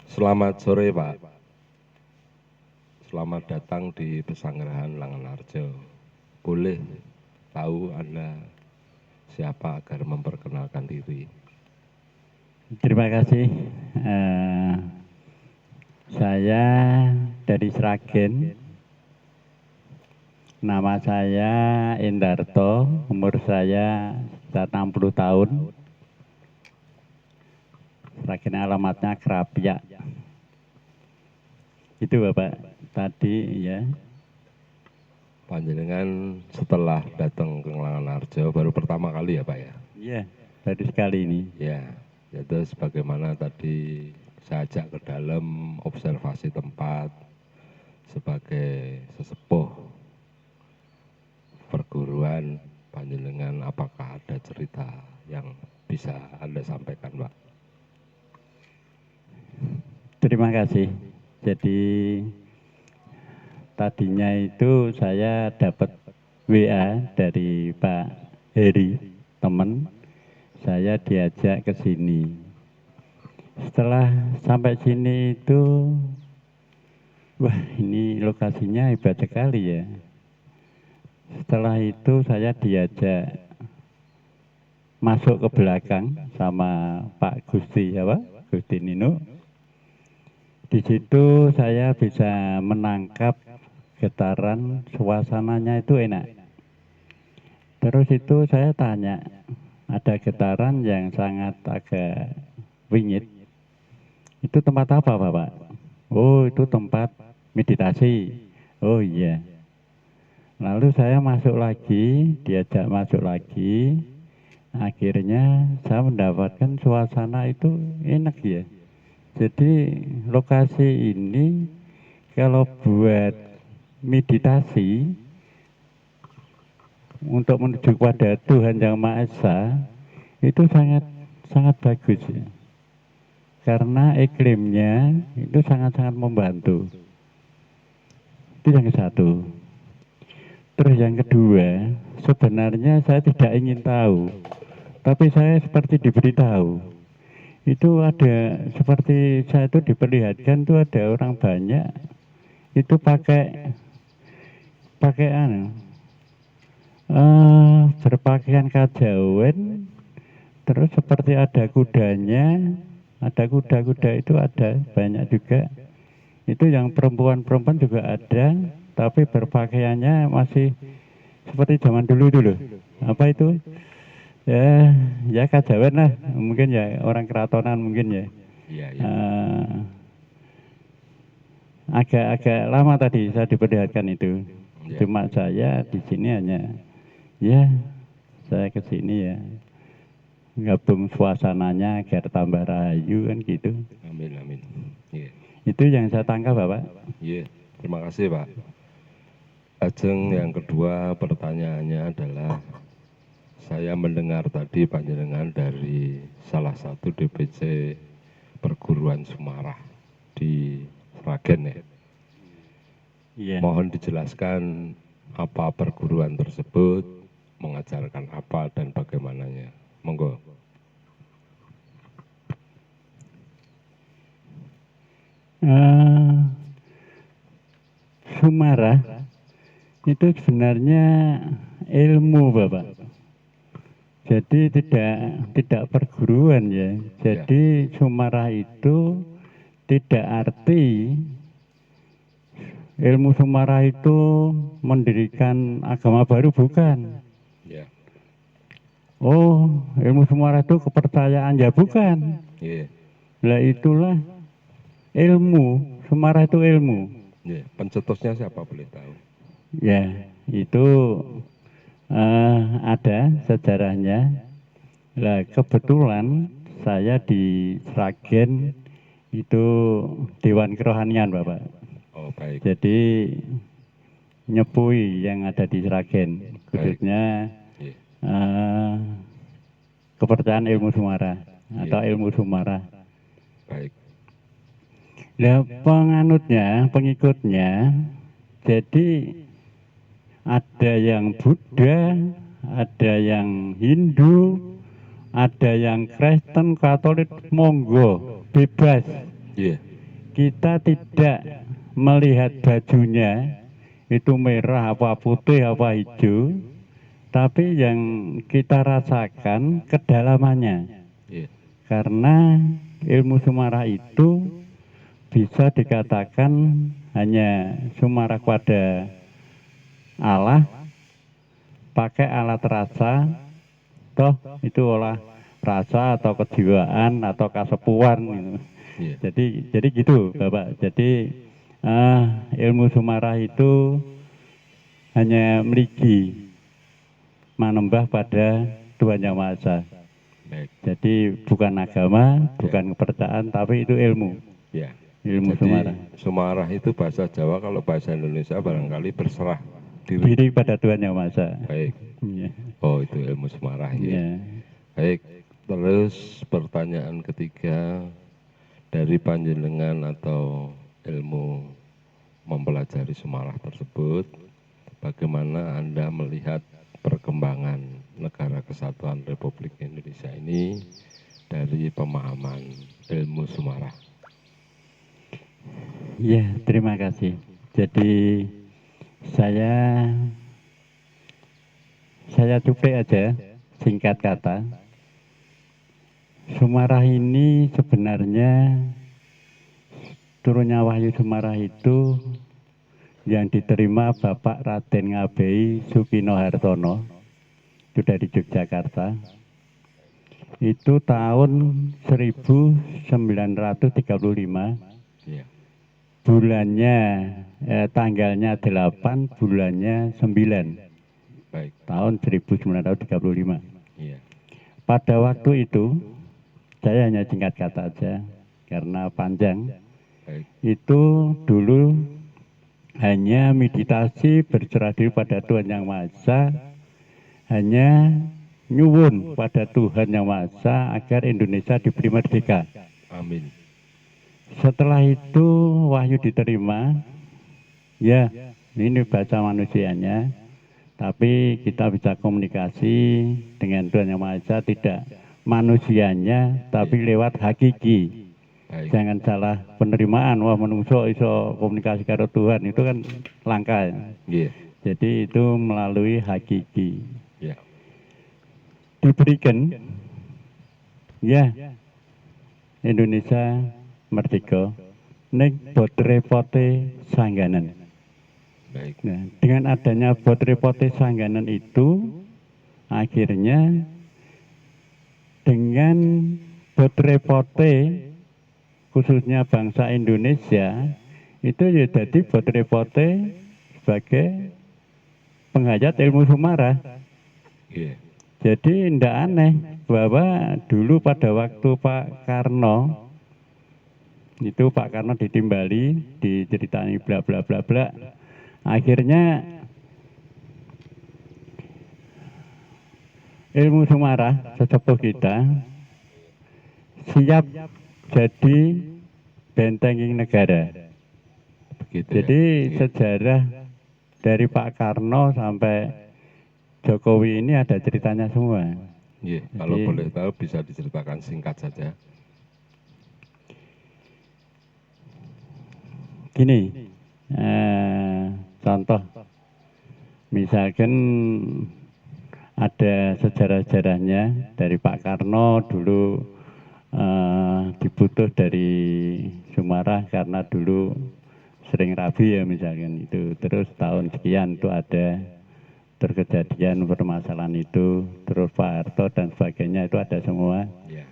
Selamat sore Pak, selamat datang di Pesanggerahan Langenarjo. Boleh tahu Anda siapa agar memperkenalkan diri? Terima kasih. Eh, saya dari Sragen. Nama saya Endarto. Umur saya sekitar 60 tahun. Sragen alamatnya Krapyak. Itu Bapak tadi ya. Panjenengan setelah datang ke Langenarjo baru pertama kali ya Pak ya? Iya, baru sekali ini. Ya, itu sebagaimana tadi saya ajak ke dalam observasi tempat sebagai sesepuh perguruan panjenengan, apakah ada cerita yang bisa Anda sampaikan Pak? Terima kasih. Jadi tadinya itu saya dapat WA dari Pak Heri, teman. Saya diajak ke sini. Setelah sampai sini itu, wah ini lokasinya hebat sekali ya. Setelah itu saya diajak masuk ke belakang sama Pak Gusti, apa? Gusti Nino. Di situ saya bisa menangkap getaran, suasananya itu enak. Terus itu saya tanya, ada getaran yang sangat agak wingit. Itu tempat apa Bapak? Oh itu tempat meditasi. Oh iya. Lalu saya masuk lagi, diajak masuk lagi. Akhirnya saya mendapatkan suasana itu enak ya. Jadi lokasi ini kalau buat meditasi untuk menuju kepada Tuhan Yang Maha Esa itu sangat sangat bagus ya. Karena iklimnya itu sangat-sangat membantu. Itu yang satu. Terus yang kedua, sebenarnya saya tidak ingin tahu, tapi saya seperti diberitahu. Itu ada seperti saya itu diperlihatkan tuh ada orang banyak itu pakai pakai berpakaian kajawen, terus seperti ada kudanya, ada kuda-kuda itu ada banyak juga. Itu yang perempuan-perempuan juga ada, tapi berpakaiannya masih seperti zaman dulu dulu. Apa itu? Ya, ya kajawen lah, mungkin ya orang keratonan mungkin ya. Iya, iya. Agak-agak lama tadi saya diperlihatkan itu. Ya. Cuma saya di sini hanya, ya saya ke sini ya gabung suasananya agar tambah rahayu kan gitu. Amin, amin. Iya. Itu yang saya tangkap Bapak. Iya, terima kasih Pak. Ajeng yang kedua pertanyaannya adalah saya mendengar tadi panjenengan dari salah satu DPC perguruan Sumarah di Sragen ya. Iya. Mohon dijelaskan apa perguruan tersebut, mengajarkan apa dan bagaimananya. Monggo. Sumarah itu sebenarnya ilmu Bapak. Jadi tidak perguruan ya. Jadi Sumarah itu tidak arti ilmu Sumarah itu mendirikan agama baru, bukan. Ya. Oh, ilmu Sumarah itu kepercayaan ya, bukan. Iya. Lah itulah ilmu, Sumarah itu ilmu. Ya, pencetusnya siapa boleh tahu? Ya, itu ada sejarahnya. Lah kebetulan saya di Sragen itu Dewan Kerohanian Bapak. Oh baik. Jadi nyepui yang ada di Sragen, khususnya kepercayaan ilmu Sumarah atau ilmu Sumarah. Baik. Nah penganutnya, pengikutnya, jadi ada yang Buddha, ada yang Hindu, ada yang Kristen, Katolik, monggo, bebas. Iya. kita tidak melihat bajunya itu merah apa putih apa hijau, tapi yang kita rasakan kedalamannya. Iya. Karena ilmu sumarah itu bisa dikatakan hanya sumarah pada Allah, pakai alat rasa, toh itu olah rasa atau kejiwaan atau kasepuan gitu. Iya. Jadi gitu Bapak. Jadi ilmu sumarah itu hanya meligi manembah pada Tuhan Yang Maha Esa. Baik. Jadi bukan agama, bukan kepercayaan, tapi itu ilmu. Ya. Ilmu Jadi sumarah. sumarah itu bahasa Jawa, kalau bahasa Indonesia barangkali berserah diri. Diri pada Tuhan Yang Maha Esa. Baik. Ya. Oh, itu ilmu sumarah ya. Ya. Baik. Terus pertanyaan ketiga, dari panjenengan atau ilmu mempelajari sumarah tersebut, bagaimana Anda melihat perkembangan Negara Kesatuan Republik Indonesia ini dari pemahaman ilmu sumarah? Ya, terima kasih. Jadi saya cuplik aja, singkat kata. Sumarah ini sebenarnya turunnya Wahyu Sumarah itu yang diterima Bapak Raden Ngabei Sukino Hartono, itu dari Yogyakarta. Itu tahun 1935. Ya. Bulannya, tanggalnya 8, bulannya 9. Baik. Tahun 1935. Iya. Pada waktu itu, saya hanya singkat kata aja, karena panjang. Baik. Itu dulu hanya meditasi berserah diri pada Tuhan Yang Maha Esa, hanya nyuwun pada Tuhan Yang Maha Esa agar Indonesia diberi merdeka. Amin. Setelah itu wahyu diterima, ya ini bahasa manusianya, tapi kita bisa komunikasi dengan Tuhan Yang Maha Esa, tidak manusianya, tapi lewat hakiki. Baik. Jangan salah penerimaan, wah menungso iso komunikasi karo Tuhan, itu kan langka. Iya. Jadi itu melalui hakiki. Ya. Diberikan, ya Indonesia merdeka, ning bot repote sangganan. Baik. Nah, dengan adanya bot repote sangganan itu, akhirnya dengan bot repote khususnya bangsa Indonesia itu ya jadi bot repote sebagai penghayat ilmu sumarah. Iya. Jadi tidak aneh bahwa dulu pada waktu Pak Karno, itu Pak Karno ditimbali, diceritani bla bla bla bla, akhirnya ilmu sumarah sesepuh kita siap jadi bentenging negara. Begitu. Jadi ya. sejarah dari Pak Karno sampai Jokowi ini ada ceritanya semua. Iya. Kalau Jadi- boleh tahu bisa diceritakan singkat saja. Gini, contoh, misalkan ada sejarah-sejarahnya dari Pak Karno dulu diputus dari Sumarah karena dulu sering rabi ya misalkan itu. Terus tahun sekian itu ada terkejadian permasalahan itu, terus Pak Harto dan sebagainya itu ada semua. Iya.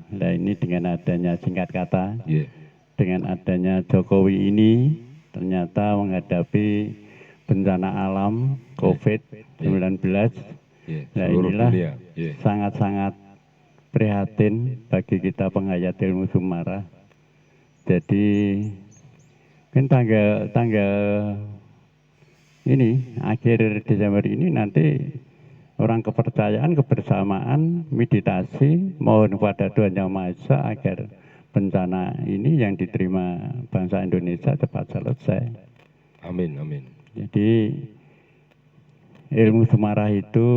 Nah ini dengan adanya singkat kata, Iya. dengan adanya Jokowi ini ternyata menghadapi bencana alam COVID-19. Iya. Nah Seluruh inilah dunia. Iya. sangat-sangat prihatin bagi kita penghayat ilmu sumarah. Jadi kan tanggal ini akhir Desember ini nanti orang kepercayaan, kebersamaan, meditasi, mohon kepada Tuhan Yang Maha Esa agar bencana ini yang diterima bangsa Indonesia cepat selesai. Amin. Amin. Jadi ilmu sumarah itu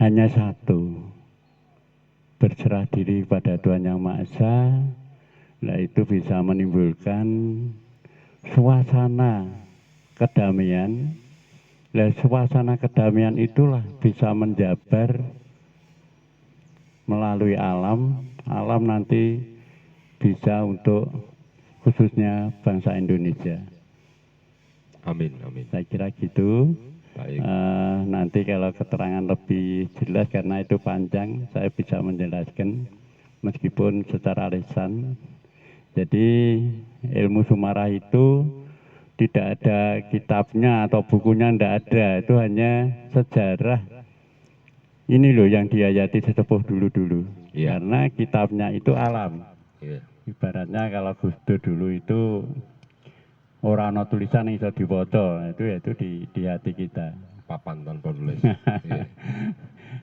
hanya satu, berserah diri pada Tuhan Yang Maha Esa Nah itu bisa menimbulkan suasana kedamaian. Nah suasana kedamaian itulah bisa menjabar melalui alam. Alam nanti bisa untuk khususnya bangsa Indonesia. Amin, amin. Saya kira gitu. Baik, Nanti kalau keterangan lebih jelas karena itu panjang, saya bisa menjelaskan meskipun secara lisan. Jadi ilmu sumarah itu tidak ada kitabnya atau bukunya, tidak ada. Itu hanya sejarah. Ini loh yang dihayati sesepuh dulu-dulu. Iya. Karena kitabnya itu alam. iya, Ibaratnya kalau Gus Dur dulu itu orang no tulisan yang bisa dibaca, itu yaitu di hati kita. papan tanpa tulis. Iya,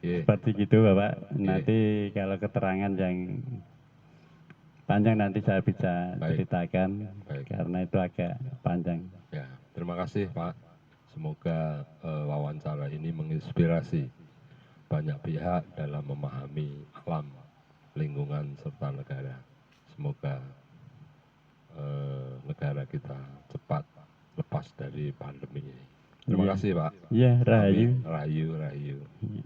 iya, Seperti gitu Bapak. Nanti kalau keterangan yang panjang nanti saya bisa Baik. ceritakan Baik. karena itu agak panjang. Ya, terima kasih Pak. Semoga wawancara ini menginspirasi banyak pihak dalam memahami alam, lingkungan, serta negara. Semoga negara kita cepat lepas dari pandemi ini. Terima Iya. kasih Pak. Iya, rahayu. Amin. Rahayu, rahayu. Iya.